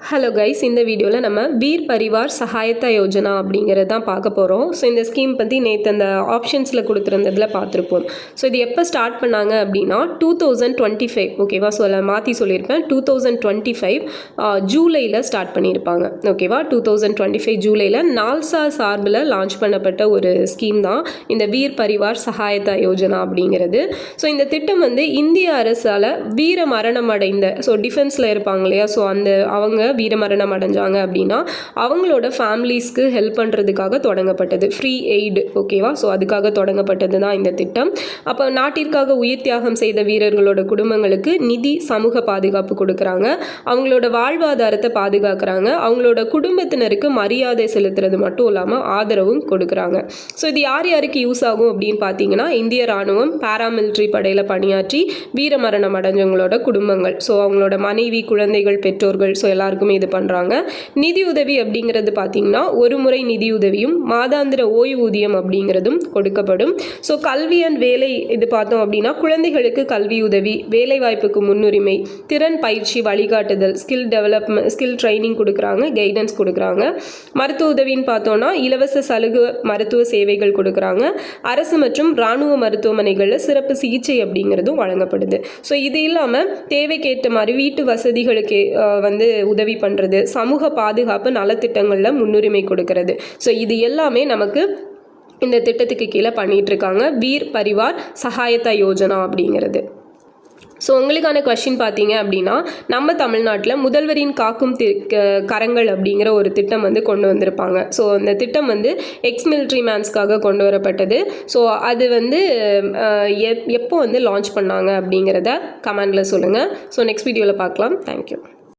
Hello guys, இந்த வீடியோவில் நம்ம வீர் பரிவார் சகாயத்தா யோஜனா அப்படிங்கிறது தான் பார்க்க போகிறோம். ஸோ இந்த ஸ்கீம் பற்றி நேற்று அந்த ஆப்ஷன்ஸில் கொடுத்துருந்ததில் பார்த்துருப்போம். ஸோ இது எப்போ ஸ்டார்ட் பண்ணாங்க அப்படின்னா 2025, ஓகேவா? ஸோ அதில் மாற்றி சொல்லியிருப்பேன், 2025 ஜூலையில் ஸ்டார்ட் பண்ணியிருப்பாங்க, ஓகேவா? 2025 ஜூலையில் நால்சா சார்பில் லான்ச் பண்ணப்பட்ட ஒரு ஸ்கீம் தான் இந்த வீர் பரிவார் சகாயத்தா யோஜனா அப்படிங்கிறது. ஸோ இந்த திட்டம் வந்து இந்திய அரசால் வீர மரணம் அடைந்த, ஸோ டிஃபென்ஸில் இருப்பாங்க இல்லையா, ஸோ அந்த அவங்க வீரமரணம் அடைஞ்சாங்க அப்படின்னா அவங்களோட ஃபேமிலிஸ்க்கு ஹெல்ப் பண்ணுறதுக்காக தொடங்கப்பட்டது, ஃப்ரீ எய்டு, ஓகேவா? ஸோ அதுக்காக தொடங்கப்பட்டது தான் இந்த திட்டம். அப்போ நாட்டிற்காக உயிர் தியாகம் செய்த வீரர்களோட குடும்பங்களுக்கு நிதி, சமூக பாதுகாப்பு கொடுக்குறாங்க, அவங்களோட வாழ்வாதாரத்தை பாதுகாக்கிறாங்க, அவங்களோட குடும்பத்தினருக்கு மரியாதை செலுத்துறது மட்டும் இல்லாமல் ஆதரவும் கொடுக்குறாங்க. ஸோ இது யார் யாருக்கு யூஸ் ஆகும் அப்படின்னு பார்த்தீங்கன்னா, இந்திய ராணுவம், பாராமிலிட்ரி படையில் பணியாற்றி வீரமரணம் அடைஞ்சவங்களோட குடும்பங்கள், ஸோ அவங்களோட மனைவி, குழந்தைகள், பெற்றோர்கள், ஸோ எல்லாருக்குமே இது பண்ணுறாங்க. நிதியுதவி அப்படிங்கிறது பார்த்தீங்கன்னா ஒரு முறை நிதியுதவியும் மாதாந்திர ஓய்வூதியம் அப்படிங்கிறதும் கொடுக்கப்படும். ஸோ கல்வி அண்ட் வேலை இது பார்த்தோம் அப்படின்னா குழந்தைகளுக்கு கல்வி உதவி, வேலை வாய்ப்புக்கு முன்னுரிமை, திறன் பயிற்சி, வழிகாட்டுதல், ஸ்கில் டெவலப்மெண்ட், ஸ்கில் ட்ரைனிங் கொடுக்குறாங்க, கைடன்ஸ் கொடுக்குறாங்க. மருத்துவ உதவின்னு பார்த்தோன்னா இலவச சலுகை மருத்துவ சேவைகள் கொடுக்குறாங்க. அரசு மற்றும் இராணுவ மருத்துவமனைகளில் சிறப்பு சிகிச்சை அப்படிங்கிறதும் வழங்கப்படுது. ஸோ இது இல்லாமல் தேவைக்கேற்ற மாதிரி வீட்டு வசதிகளுக்கு வந்து உதவி பண்ணுறது, சமூக பாதுகாப்பு நலத்திட்டங்களில் முன்னுரிமை கொடுக்கறது. ஸோ இது எல்லாமே நமக்கு இந்த திட்டத்துக்கு கீழே பண்ணிகிட்ருக்காங்க, வீர் பரிவார் சகாயத்தா யோஜனா அப்படிங்கிறது. ஸோ உங்களுக்கான கொஸ்டின் பார்த்தீங்க அப்படின்னா, நம்ம தமிழ்நாட்டில் முதல்வரின் காக்கும் கரங்கள் அப்படிங்கிற ஒரு திட்டம் வந்து கொண்டு வந்திருப்பாங்க. ஸோ அந்த திட்டம் வந்து எக்ஸ் மிலிட்ரி மேன்ஸ்க்காக கொண்டு வரப்பட்டது. ஸோ அது வந்து எப்போ வந்து லான்ச் பண்ணாங்க அப்படிங்கிறத கமெண்டில் சொல்லுங்கள். ஸோ நெக்ஸ்ட் வீடியோவில் பார்க்கலாம். தேங்க்யூ.